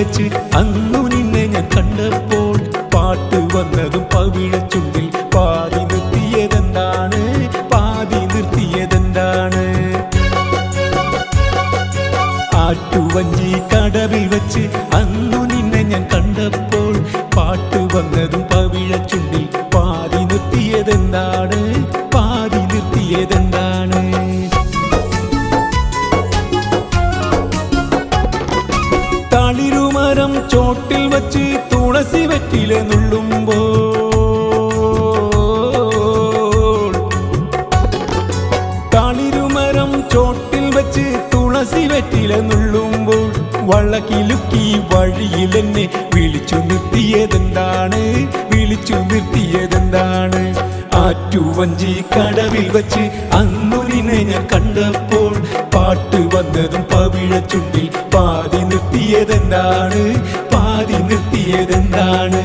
വെച്ച് അന്നു നിന്നെ ഞാൻ കണ്ടപ്പോൾ പാട്ട് വന്നതും പവിഴച്ചുണ്ടിൽ പാതി നിർത്തിയതെന്താണ് പാതി നിർത്തിയതെന്താണ് ആറ്റുവഞ്ചി കടവിൽ വെച്ച് അന്നു നിന്നെ ഞാൻ കണ്ടപ്പോൾ പാട്ട് വന്നതും പവിഴച്ചുണ്ടിൽ പാതി നിർത്തിയതെന്താണ് പാതി നിർത്തിയതെന്താണ് തളിരുമരം ചോട്ടിൽ വച്ച് തുളസി വെറ്റില നുള്ളുമ്പോൾ തളിരുമരം ചോട്ടിൽ വെച്ച് തുളസി വെറ്റില നുള്ളുമ്പോൾ വളകിലുക്കി വഴിയിൽ എന്നെ വിളിച്ചു നിർത്തിയതെന്താണ് വിളിച്ചു നിർത്തിയതെന്താണ് ആറ്റുവഞ്ചി കടവിൽ വച്ച് അന്നു നിന്നെ ഞാൻ കണ്ടപ്പോൾ പാട്ട് വന്നതും പവിഴച്ചുണ്ടിൽ പാതി നിർത്തിയതെന്താണ് പാതി നിർത്തിയതെന്താണ്